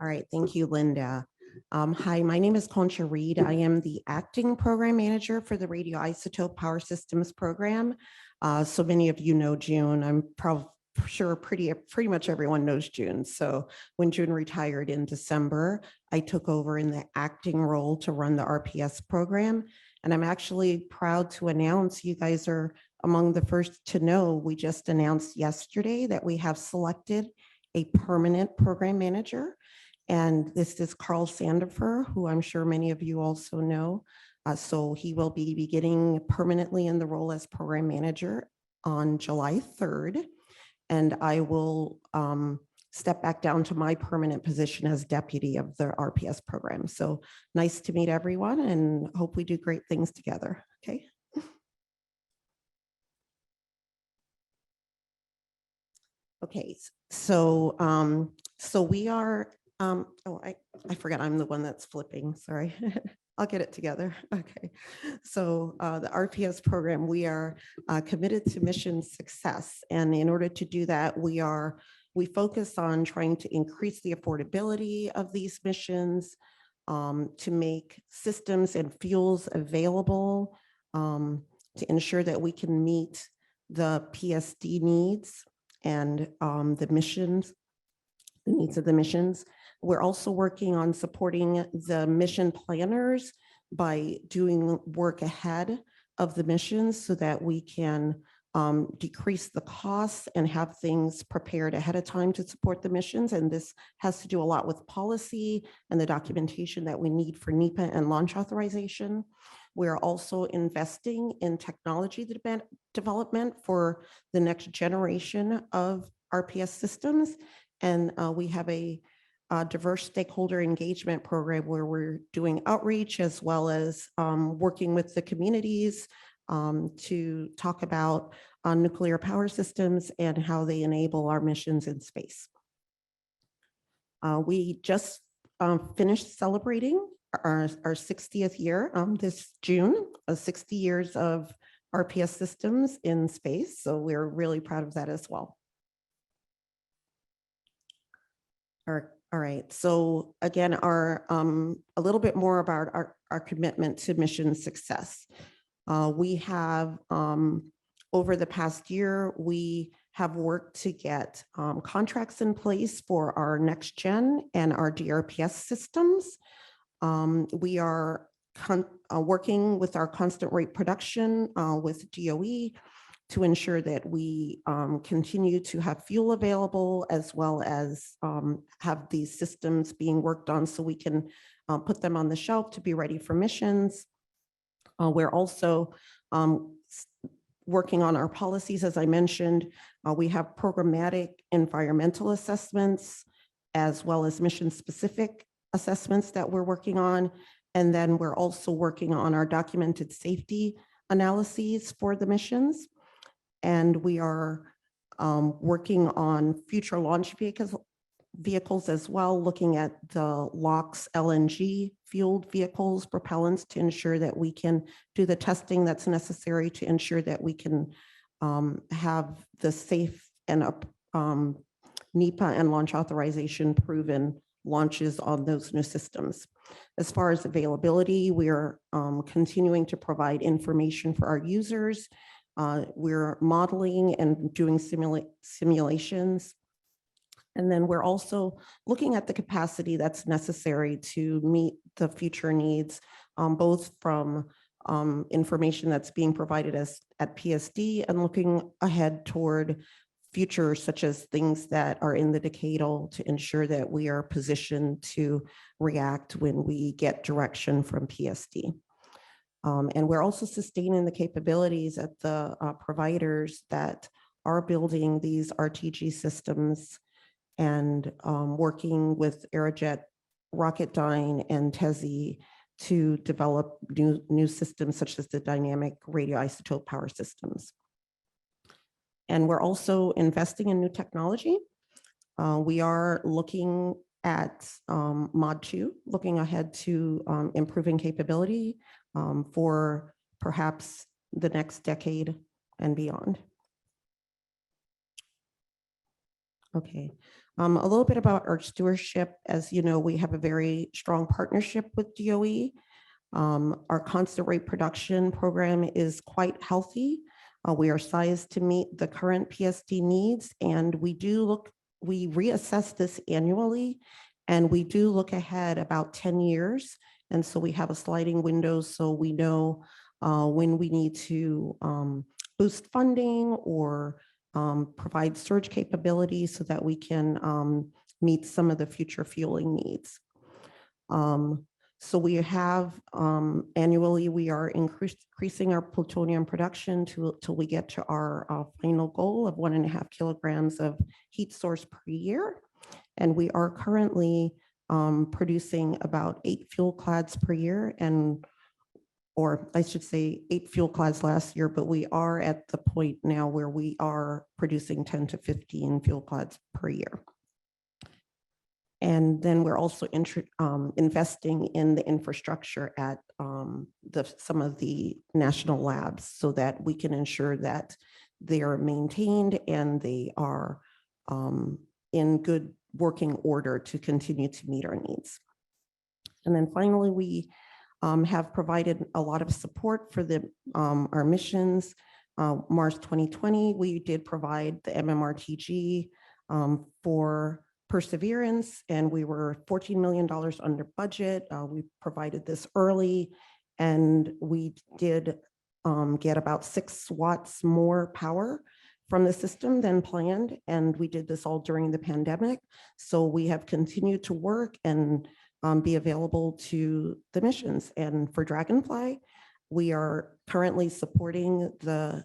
All right, thank you, Linda. Hi, my name is Concha Reid. I am the acting program manager for the radioisotope power systems program. So many of you know June. I'm sure pretty much everyone knows June. So when June retired in December, I took over in the acting role to run the RPS program. And I'm actually proud to announce you guys are among the first to know. We just announced yesterday that we have selected a permanent program manager. And this is Carl Sandifer, who I'm sure many of you also know. So he will be beginning permanently in the role as program manager on July 3rd. And I will step back down to my permanent position as deputy of the RPS program. So nice to meet everyone and hope we do great things together. Okay. Okay, so we are, I forgot I'm the one that's flipping, sorry. I'll get it together. Okay, so the RPS program, we are committed to mission success. And in order to do that, we focus on trying to increase the affordability of these missions, to make systems and fuels available, to ensure that we can meet the PSD needs and the needs of the missions. We're also working on supporting the mission planners by doing work ahead of the missions so that we can decrease the costs and have things prepared ahead of time to support the missions. And this has to do a lot with policy and the documentation that we need for NEPA and launch authorization. We're also investing in technology development for the next generation of RPS systems. And we have a diverse stakeholder engagement program where we're doing outreach as well as working with the communities to talk about nuclear power systems and how they enable our missions in space. We just finished celebrating our 60th year this June, 60 years of RPS systems in space. So we're really proud of that as well. All right, so again, a little bit more about our commitment to mission success. We have, over the past year, we have worked to get contracts in place for our next gen and our DRPS systems. We are working with our constant rate production with DOE to ensure that we continue to have fuel available as well as have these systems being worked on so we can put them on the shelf to be ready for missions. We're also working on our policies, as I mentioned. We have programmatic environmental assessments as well as mission-specific assessments that we're working on. And then we're also working on our documented safety analyses for the missions. And we are working on future launch vehicles as well, looking at the LOX LNG fueled vehicles, propellants, to ensure that we can do the testing that's necessary to ensure that we can have the safe and NEPA and launch authorization proven launches on those new systems. As far as availability, we're continuing to provide information for our users. We're modeling and doing simulations. And then we're also looking at the capacity that's necessary to meet the future needs, both from information that's being provided at PSD and looking ahead toward future, such as things that are in the decadal, to ensure that we are positioned to react when we get direction from PSD. And we're also sustaining the capabilities at the providers that are building these RTG systems and working with Aerojet, Rocketdyne, and TESI to develop new systems such as the dynamic radioisotope power systems. And we're also investing in new technology. We are looking at Mod 2, looking ahead to improving capability for perhaps the next decade and beyond. Okay, A little bit about our stewardship. As you know, we have a very strong partnership with DOE. Our constant rate production program is quite healthy. We are sized to meet the current PSD needs, and we reassess this annually, and we do look ahead about 10 years. And so we have a sliding window, so we know when we need to boost funding or provide surge capability so that we can meet some of the future fueling needs. So we have annually, we are increasing our plutonium production till we get to our final goal of 1.5 kilograms of heat source per year. And we are currently producing about 8 fuel clads per year, or I should say 8 fuel clads last year, but we are at the point now where we are producing 10 to 15 fuel clads per year. And then we're also investing in the infrastructure at some of the national labs so that we can ensure that they are maintained and they are in good working order to continue to meet our needs. And then finally, we have provided a lot of support for our missions. March 2020, we did provide the MMRTG for Perseverance, and we were $14 million under budget. We provided this early, and we did get about 6 watts more power from the system than planned, and we did this all during the pandemic. So we have continued to work and be available to the missions. And for Dragonfly, we are currently supporting the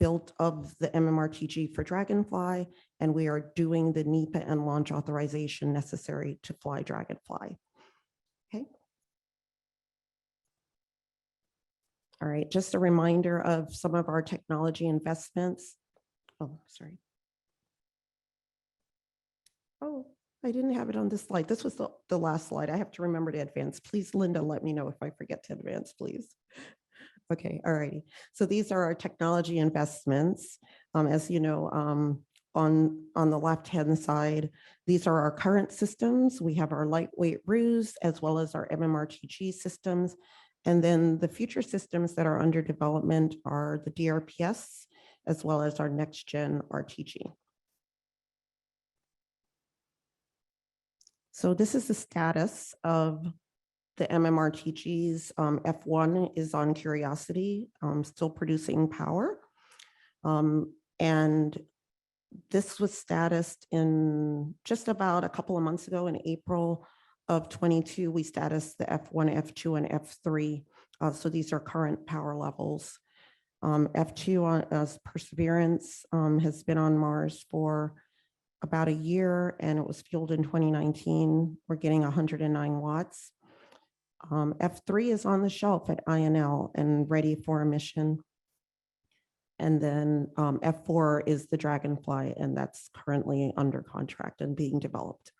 build of the MMRTG for Dragonfly, and we are doing the NEPA and launch authorization necessary to fly Dragonfly. Okay. All right, just a reminder of some of our technology investments. Oh, sorry. Oh, I didn't have it on this slide. This was the last slide. I have to remember to advance. Please, Linda, let me know if I forget to advance, please. Okay, all righty. So these are our technology investments. As you know, on the left-hand side, these are our current systems. We have our lightweight ruse as well as our MMRTG systems. And then the future systems that are under development are the DRPS as well as our next-gen RTG. So this is the status of the MMRTGs. F1 is on Curiosity, still producing power. And this was statused in just about a couple of months ago in April of 22. We statused the F1, F2, and F3. So these are current power levels. F2 as Perseverance has been on Mars for about a year, and it was fueled in 2019. We're getting 109 watts. F3 is on the shelf at INL and ready for a mission. And then F4 is the Dragonfly, and that's currently under contract and being developed.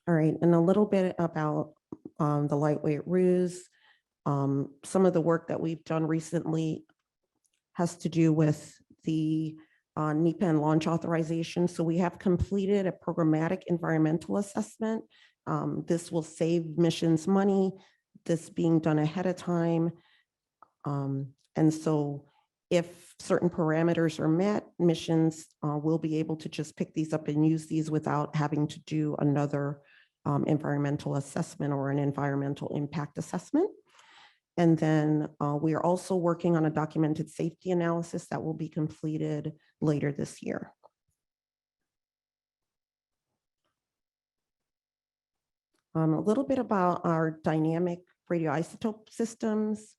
All right, and a little bit about the lightweight ruse. Some of the work that we've done recently has to do with the NEPA and launch authorization. So we have completed a programmatic environmental assessment. This will save missions money, this being done ahead of time. And so if certain parameters are met, missions will be able to just pick these up and use these without having to do another environmental assessment or an environmental impact assessment. And then we are also working on a documented safety analysis that will be completed later this year. A little bit about our dynamic radioisotope systems.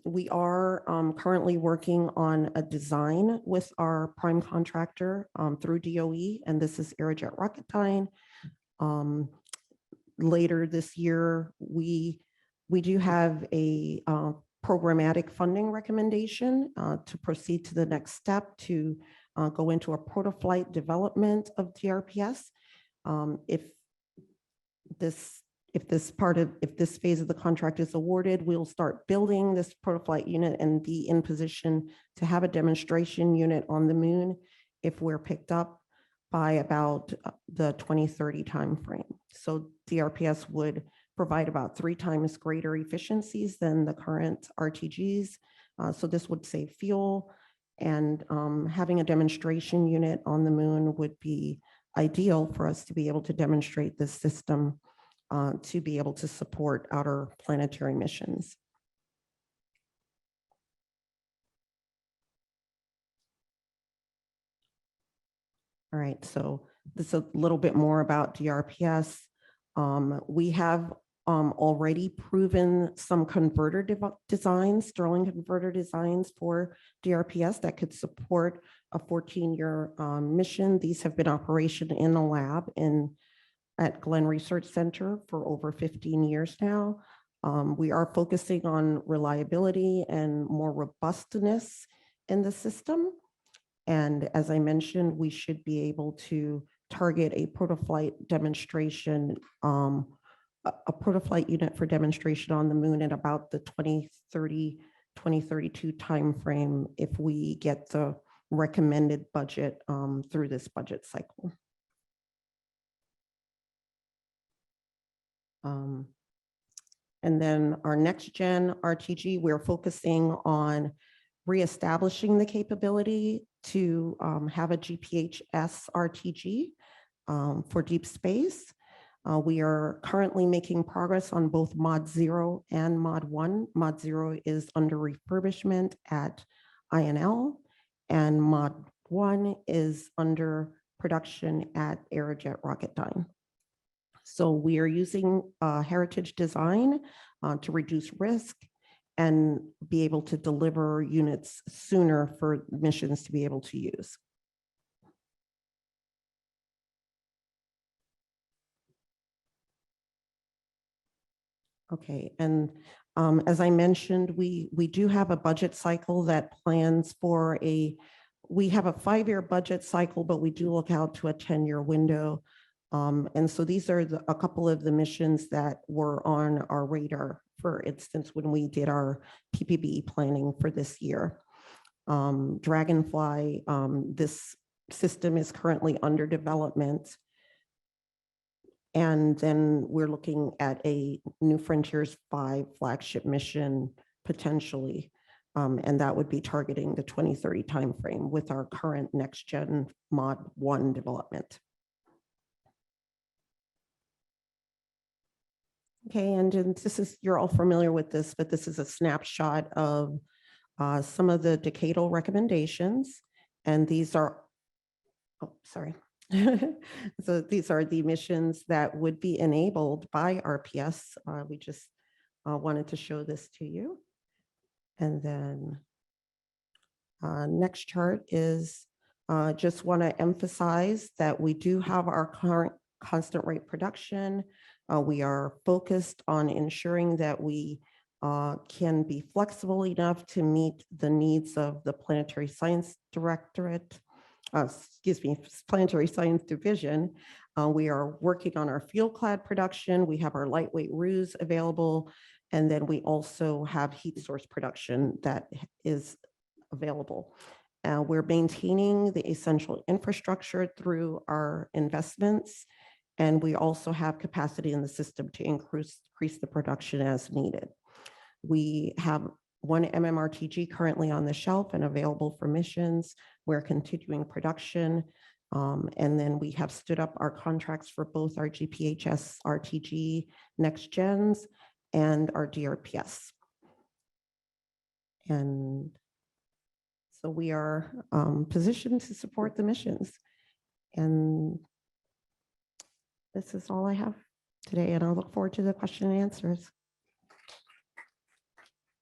We are currently working on a design with our prime contractor through DOE, and this is Aerojet Rocketdyne. Later this year, we do have a programmatic funding recommendation to proceed to the next step to go into a protoflight development of DRPS. If this if this phase of the contract is awarded, we'll start building this protoflight unit and be in position to have a demonstration unit on the moon if we're picked up by about the 2030 timeframe. So DRPS would provide about 3 times greater efficiencies than the current RTGs. So this would save fuel, and having a demonstration unit on the moon would be ideal for us to be able to demonstrate this system to be able to support outer planetary missions. All right, so this is a little bit more about DRPS. We have already proven some converter designs, Sterling converter designs for DRPS that could support a 14-year mission. These have been operational in a lab at Glenn Research Center for over 15 years now. We are focusing on reliability and more robustness in the system. And as I mentioned, we should be able to target a protoflight demonstration, a protoflight unit for demonstration on the moon at about the 2030, 2032 timeframe if we get the recommended budget through this budget cycle. And then our next gen RTG, we're focusing on reestablishing the capability to have a GPHS RTG for deep space. We are currently making progress on both Mod 0 and Mod 1. Mod 0 is under refurbishment at INL, and Mod 1 is under production at Aerojet Rocketdyne. So we are using heritage design to reduce risk and be able to deliver units sooner for missions to be able to use. Okay, and as I mentioned, we do have a budget cycle that plans for we have a 5-year budget cycle, but we do look out to a 10-year window. And so these are a couple of the missions that were on our radar, for instance, when we did our PPBE planning for this year. Dragonfly, this system is currently under development. And then we're looking at a New Frontiers 5 flagship mission potentially. And that would be targeting the 2030 timeframe with our current next gen Mod 1 development. Okay, and this is, you're all familiar with this, but this is a snapshot of some of the decadal recommendations. And these are, oh, sorry. So these are the missions that would be enabled by RPS. We just wanted to show this to you. And then next chart is just want to emphasize that we do have our current constant rate production. We are focused on ensuring that we can be flexible enough to meet the needs of the Planetary Science Directorate, Planetary Science Division. We are working on our fuel clad production. We have our lightweight ruse available. And then we also have heat source production that is available. We're maintaining the essential infrastructure through our investments. And we also have capacity in the system to increase the production as needed. We have 1 MMRTG currently on the shelf and available for missions. We're continuing production. And then we have stood up our contracts for both our GPHS RTG next gens and our DRPS. And so we are positioned to support the missions. And this is all I have today, and I'll look forward to the question and answers.